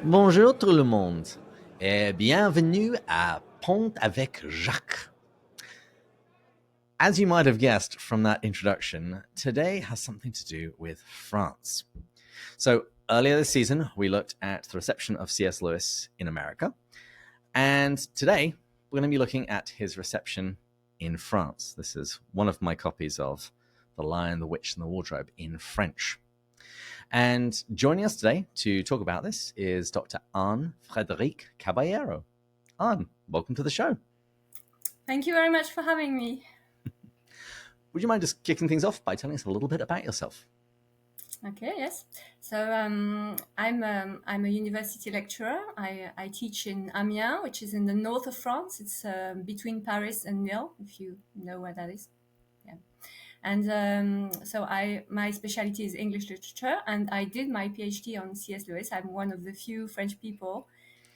Bonjour tout le monde et bienvenue à Pint avec Jacques. As you might have guessed from that introduction, today has something to do with France. So, earlier this season, we looked at the reception of C.S. Lewis in America, and today we're going to be looking at his reception in France. This is one of my copies of The Lion, the Witch, and the Wardrobe in French. And joining us today to talk about this is Dr. Anne Frédérique Caballero. Anne, welcome to the show. Thank you very much for having me. Would you mind just kicking things off by telling us a little bit about yourself? Okay, yes. So I'm a university lecturer. I teach in Amiens, which is in the north of France. It's between Paris and Lille, if you know where that is. Yeah. And so my specialty is English literature, and I did my PhD on C.S. Lewis. I'm one of the few French people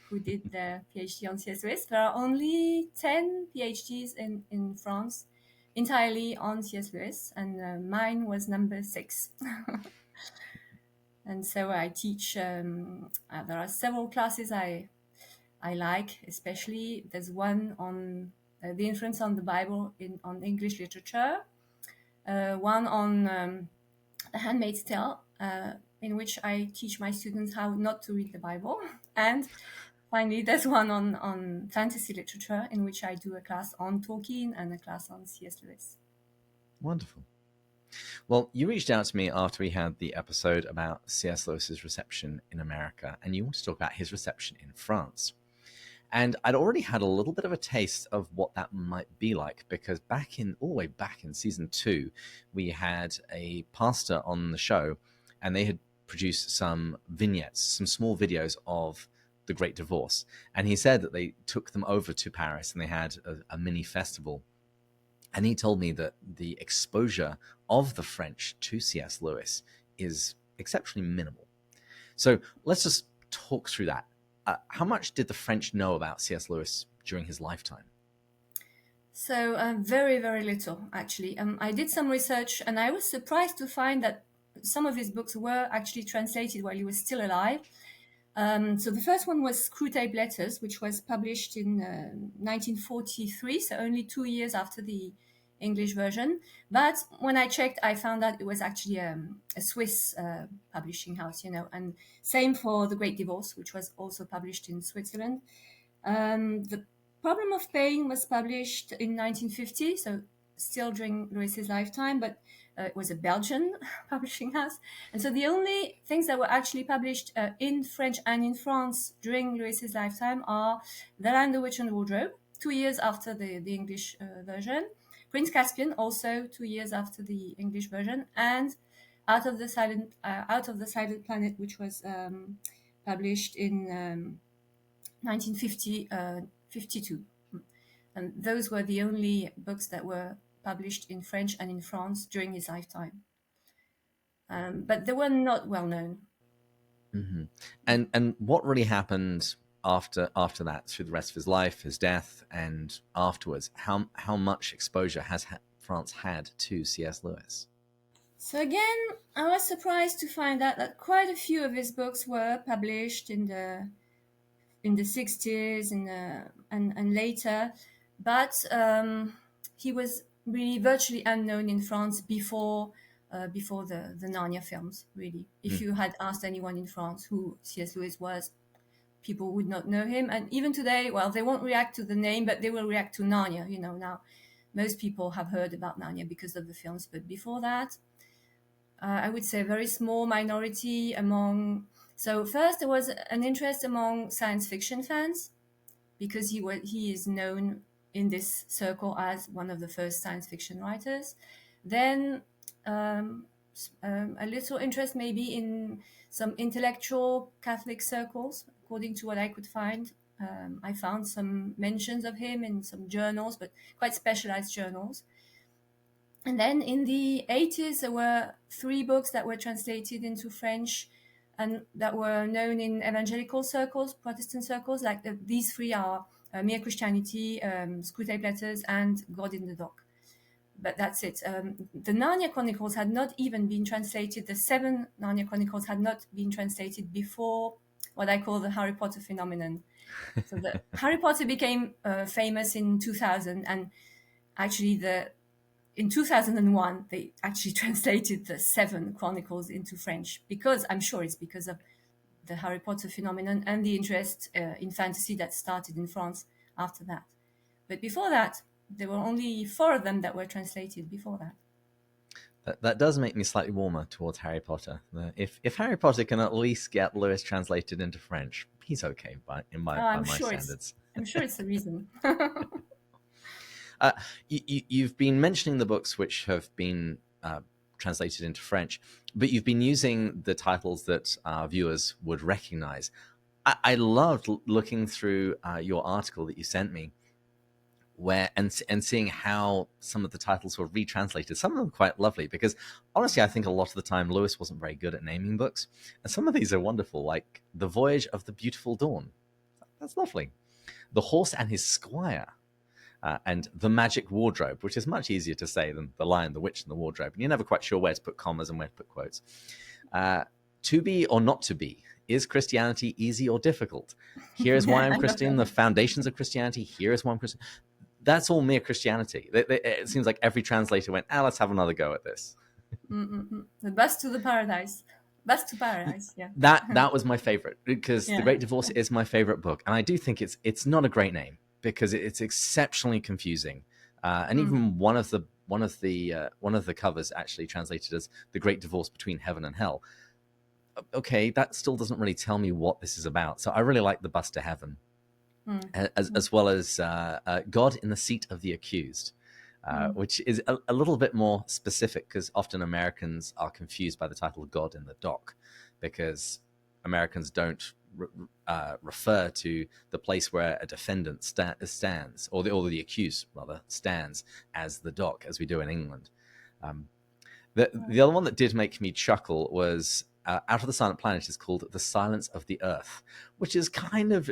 who did their PhD on C.S. Lewis. There are only 10 PhDs in France entirely on C.S. Lewis, and mine was number 6. And so I teach. There are several classes I like, especially there's one on the influence on the Bible on English literature, one on The Handmaid's Tale, in which I teach my students how not to read the Bible, and finally there's one on fantasy literature, in which I do a class on Tolkien and a class on C.S. Lewis. Wonderful. Well, you reached out to me after we had the episode about C.S. Lewis's reception in America, and you want to talk about his reception in France. And I'd already had a little bit of a taste of what that might be like, because all the way back in season 2, we had a pastor on the show, and they had produced some vignettes, some small videos of the Great Divorce. And he said that they took them over to Paris and they had a mini festival. And he told me that the exposure of the French to C.S. Lewis is exceptionally minimal. So let's just talk through that. How much did the French know about C.S. Lewis during his lifetime? So very, very little, actually. I did some research, and I was surprised to find that some of his books were actually translated while he was still alive. So the first one was Screwtape Letters, which was published in 1943, so only 2 years after the English version. But when I checked, I found that it was actually a Swiss publishing house, and same for The Great Divorce, which was also published in Switzerland. The Problem of Pain was published in 1950, so still during Lewis's lifetime, but it was a Belgian publishing house. And so the only things that were actually published in French and in France during Lewis's lifetime are The Lion, the Witch, and the Wardrobe, 2 years after the English version, Prince Caspian, also 2 years after the English version, and Out of the Silent Planet, which was published in 1952. And those were the only books that were published in French and in France during his lifetime. But they were not well known. Mm-hmm. And what really happened after that, through the rest of his life, his death, and afterwards? How much exposure has France had to C.S. Lewis? So again, I was surprised to find out that quite a few of his books were published in the 60s and later, but he was really virtually unknown in France before the Narnia films, really. If you had asked anyone in France who C.S. Lewis was, people would not know him. And even today, well, they won't react to the name, but they will react to Narnia. Now most people have heard about Narnia because of the films, but before that, I would say a very small minority among. So first, there was an interest among science fiction fans, because he is known in this circle as one of the first science fiction writers. Then a little interest maybe in some intellectual Catholic circles, according to what I could find. I found some mentions of him in some journals, but quite specialized journals. And then in the 80s, there were 3 books that were translated into French and that were known in evangelical circles, Protestant circles. Like these 3 are Mere Christianity, Screwtape Letters, and God in the Dock. But that's it. The Narnia Chronicles had not even been translated. The 7 Narnia Chronicles had not been translated before what I call the Harry Potter phenomenon. So the Harry Potter became famous in 2000, and actually in 2001 they actually translated the 7 Chronicles into French, because I'm sure it's because of the Harry Potter phenomenon and the interest in fantasy that started in France after that. But before that, there were only 4 of them that were translated before that. That does make me slightly warmer towards Harry Potter. If Harry Potter can at least get Lewis translated into French, he's okay by my standards. I'm sure it's the reason. You've been mentioning the books which have been translated into French, but you've been using the titles that our viewers would recognize. I loved looking through your article that you sent me, and seeing how some of the titles were retranslated. Some of them quite lovely, because honestly, I think a lot of the time Lewis wasn't very good at naming books, and some of these are wonderful, like The Voyage of the Beautiful Dawn. That's lovely. The Horse and His Squire. And The Magic Wardrobe, which is much easier to say than The Lion, the Witch, and the Wardrobe. And you're never quite sure where to put commas and where to put quotes. To Be or Not to Be. Is Christianity easy or difficult? Here is why I'm Christian. The foundations of Christianity. Here is why I'm Christian. That's all mere Christianity. It seems like every translator went, let's have another go at this. The Bus to the Paradise. Bus to Paradise, yeah. That was my favorite, because The Great Divorce is my favorite book. And I do think it's not a great name, because it's exceptionally confusing, and even one of the covers actually translated as The Great Divorce Between Heaven and Hell. Okay, that still doesn't really tell me what this is about. So I really like The Bus to Heaven, as well as God in the Seat of the Accused, which is a little bit more specific, because often Americans are confused by the title God in the Dock, because Americans don't refer to the place where a defendant stands, or the accused rather stands, as the dock, as we do in England. The other one that did make me chuckle was Out of the Silent Planet is called The Silence of the Earth, which is kind of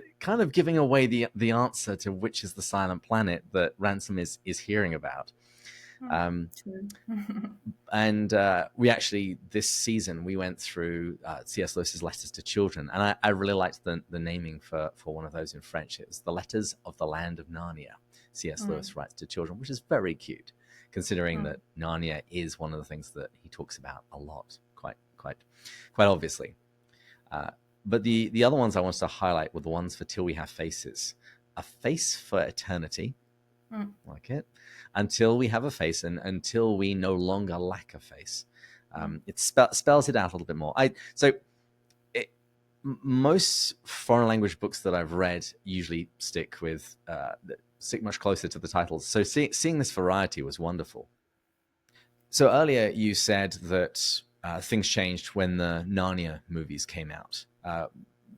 giving away the answer to which is the silent planet that Ransom is hearing about. And we actually, this season, we went through C.S. Lewis's Letters to Children, and I really liked the naming for one of those in French. It was The Letters of the Land of Narnia. C.S. Lewis writes to children, which is very cute, considering that Narnia is one of the things that he talks about a lot, quite obviously. But the other ones I wanted to highlight were the ones for Till We Have Faces. A Face for Eternity, like it. Until We Have a Face, and Until We No Longer Lack a Face. It spells it out a little bit more. Most foreign language books that I've read usually stick much closer to the titles. So seeing this variety was wonderful. So earlier you said that things changed when the Narnia movies came out.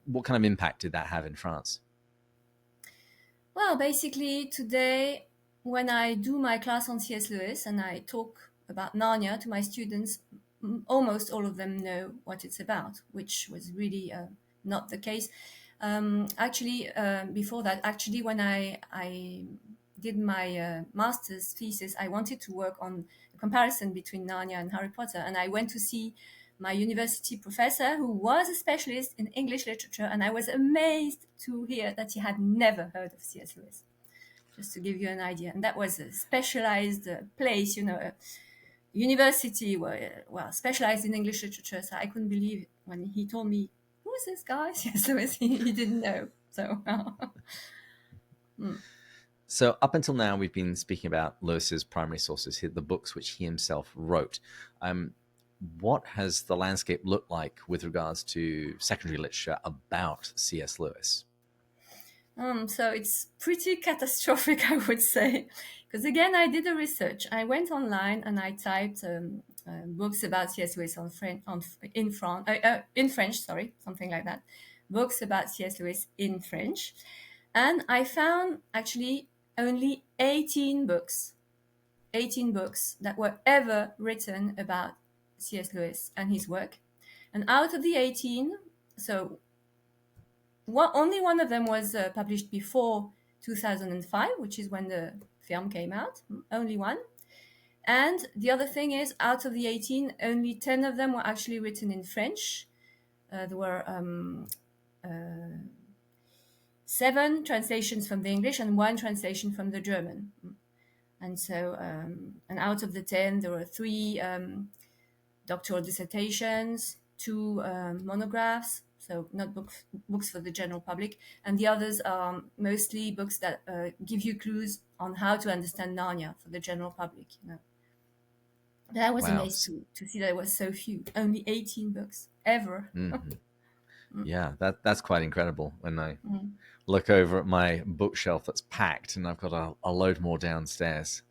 What kind of impact did that have in France? Well, basically today, when I do my class on C.S. Lewis and I talk about Narnia to my students, almost all of them know what it's about, which was really not the case. Before that, when I did my master's thesis, I wanted to work on a comparison between Narnia and Harry Potter, and I went to see my university professor, who was a specialist in English literature, and I was amazed to hear that he had never heard of C.S. Lewis, just to give you an idea. And that was a specialized place, a university where, specialized in English literature. So I couldn't believe it when he told me, who is this guy? C.S. Lewis? He didn't know. So... So up until now, we've been speaking about Lewis's primary sources, the books which he himself wrote. What has the landscape looked like with regards to secondary literature about C.S. Lewis? So it's pretty catastrophic, I would say, because again, I did the research. I went online and I typed books about C.S. Lewis in French, something like that. Books about C.S. Lewis in French, and I found actually only 18 books that were ever written about C.S. Lewis and his work. And out of the 18, only one of them was published before 2005, which is when the film came out. Only one. And the other thing is, out of the 18, only 10 of them were actually written in French. There were 7 translations from the English and 1 translation from the German. And so, and out of the 10, there were 3 doctoral dissertations, 2 monographs, so not books for the general public, and the others are mostly books that give you clues on how to understand Narnia for the general public. But I was Wow. amazed to see that there was so few, only 18 books ever. Yeah, that's quite incredible. When I look over at my bookshelf that's packed, and I've got a load more downstairs,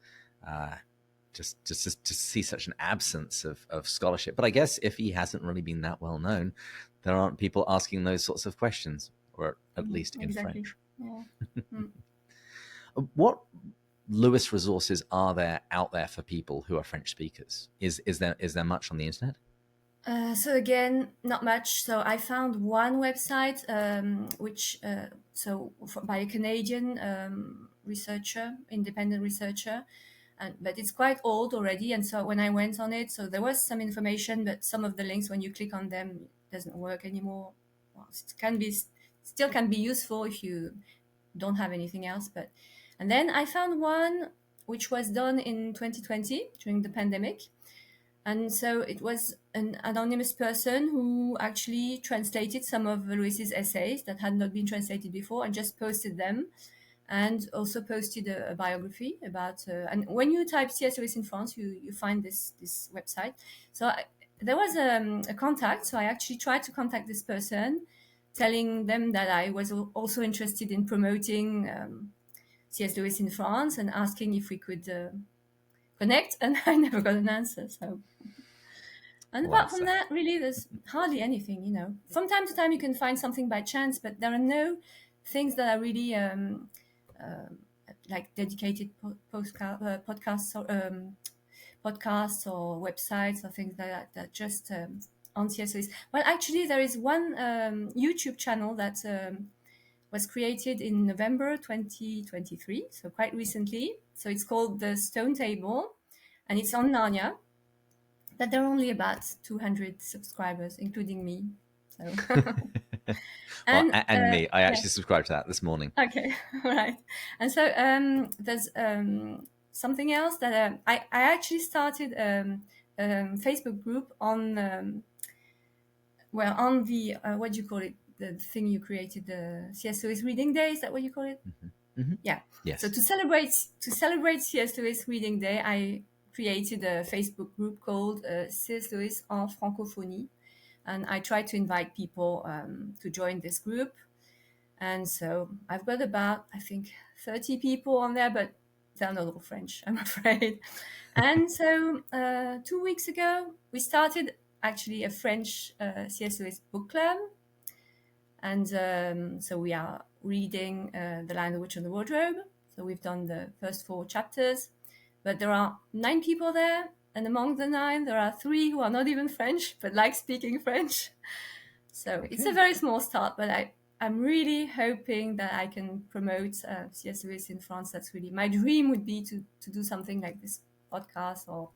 just to see such an absence of scholarship. But I guess if he hasn't really been that well known, there aren't people asking those sorts of questions, or at least in Exactly. French. Yeah. What Lewis resources are there out there for people who are French speakers? Is there much on the internet? So again, not much. So I found one website, which by a Canadian researcher, independent researcher, but it's quite old already. And so when I went on it, so there was some information, but some of the links, when you click on them, doesn't work anymore. Well, it still can be useful if you don't have anything else. And then I found one which was done in 2020 during the pandemic. And so it was an anonymous person who actually translated some of Louis's essays that had not been translated before and just posted them, and also posted a biography about. And when you type C.S. Lewis in France, you find this website. So there was a contact. So I actually tried to contact this person, telling them that I was also interested in promoting C.S. Lewis in France and asking if we could connect. And I never got an answer. So. And apart from that, really, there's hardly anything, From time to time, you can find something by chance, but there are no things that are really like dedicated podcasts or websites or things like that just on C.S. Lewis. Well, actually, there is one YouTube channel that was created in November 2023, so quite recently. So it's called The Stone Table, and it's on Narnia. But there are only about 200 subscribers, including me. So, and me, I actually subscribed to that this morning. Okay, all right. And so there's something else that I actually started a Facebook group on the what do you call it? The thing you created, the C.S. Lewis Reading Day. Is that what you call it? Yeah. Yes. So to celebrate C.S. Lewis Reading Day, I created a Facebook group called C.S. Lewis en Francophonie, and I tried to invite people to join this group. And so I've got about, I think, 30 people on there, but they're not all French, I'm afraid. And so 2 weeks ago, we started actually a French C.S. Lewis book club. And so we are reading The Lion, the Witch, and the Wardrobe. So we've done the first 4 chapters. But there are 9 people there, and among the 9, there are 3 who are not even French, but like speaking French. So It's a very small start, but I'm really hoping that I can promote C.S. Lewis in France. That's really my dream, would be to do something like this podcast or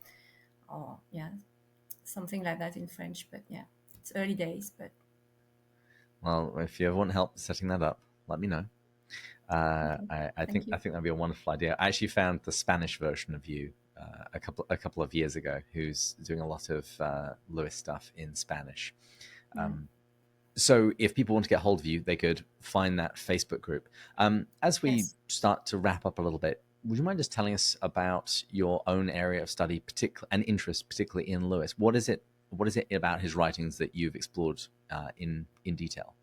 something like that in French. But yeah, it's early days. But well, if you ever want help setting that up, let me know. I think that'd be a wonderful idea. I actually found the Spanish version of you a couple of years ago, who's doing a lot of Lewis stuff in Spanish. So if people want to get hold of you, they could find that Facebook group. As we start to wrap up a little bit, would you mind just telling us about your own area of study and interest, particularly in Lewis? What is it about his writings that you've explored in detail?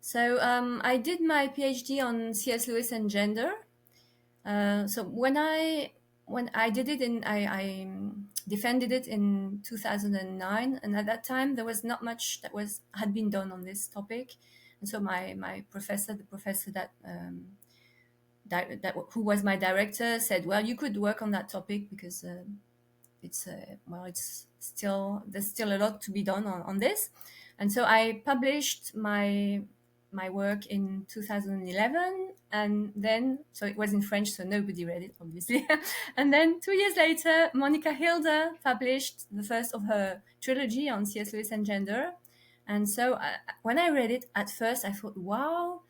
So I did my PhD on C.S. Lewis and gender. So when I did it I defended it in 2009, and at that time there was not much that had been done on this topic. And so my professor, the professor that who was my director, said, well, you could work on that topic because there's still a lot to be done on this. And so I published my work in 2011, and then, so it was in French, so nobody read it, obviously. And then 2 years later, Monica Hilder published the first of her trilogy on C.S. Lewis and gender. And so when I read it at first, I thought, wow.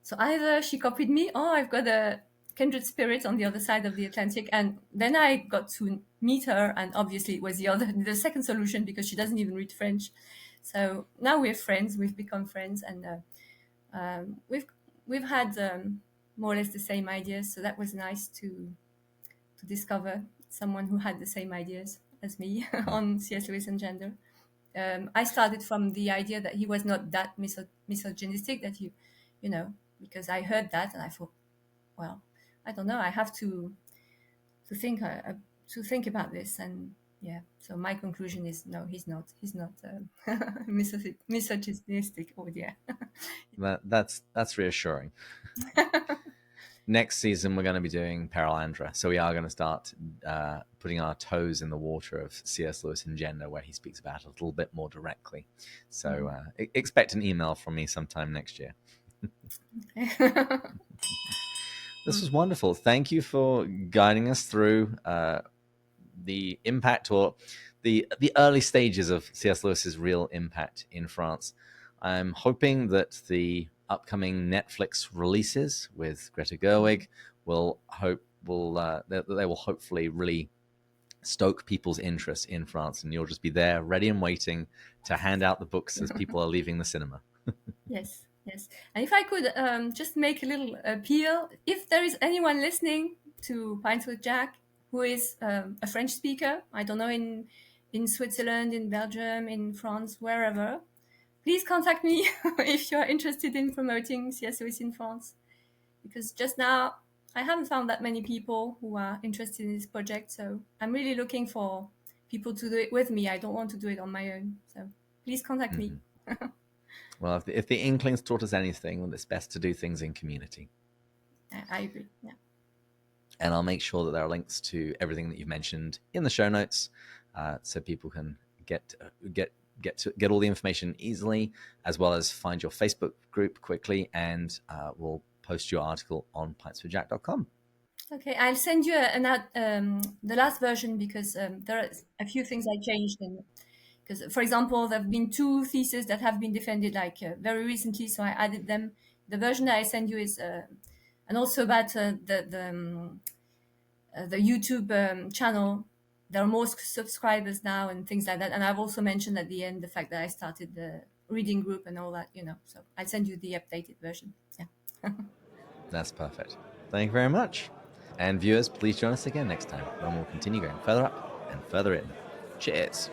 So either she copied me, or I've got a kindred spirit on the other side of the Atlantic. And then I got to meet her, and obviously it was the second solution, because she doesn't even read French. So now we're friends. We've become friends, and we've had more or less the same ideas. So that was nice to discover someone who had the same ideas as me on C.S. Lewis and gender. I started from the idea that he was not that misogynistic, that you know, because I heard that and I thought, well, I don't know, I have to think about this. And yeah, so my conclusion is no, he's not misogynistic. Oh yeah. That's reassuring. Next season, we're going to be doing Perelandra. So we are going to start putting our toes in the water of C.S. Lewis and gender, where he speaks about it a little bit more directly. So expect an email from me sometime next year. This was wonderful. Thank you for guiding us through the impact, or the early stages of C.S. Lewis's real impact in France. I'm hoping that the upcoming Netflix releases with Greta Gerwig will they will hopefully really stoke people's interest in France, and you'll just be there ready and waiting to hand out the books as people are leaving the cinema. Yes. And if I could just make a little appeal, if there is anyone listening to Pints with Jack who is a French speaker, I don't know, in Switzerland, in Belgium, in France, wherever, please contact me if you're interested in promoting C.S. Lewis in France. Because just now, I haven't found that many people who are interested in this project. So I'm really looking for people to do it with me. I don't want to do it on my own. So please contact me. Well, if the Inklings taught us anything, well, it's best to do things in community. I agree. Yeah. And I'll make sure that there are links to everything that you've mentioned in the show notes, so people can get all the information easily, as well as find your Facebook group quickly, and we'll post your article on pintsforjack.com. Okay, I'll send you the last version, because there are a few things I changed. Because, for example, there have been 2 theses that have been defended very recently, so I added them. The version that I send you is, and also about the YouTube channel. There are more subscribers now and things like that. And I've also mentioned at the end the fact that I started the reading group and all that, So I'll send you the updated version. Yeah. That's perfect. Thank you very much. And viewers, please join us again next time when we'll continue going further up and further in. Cheers.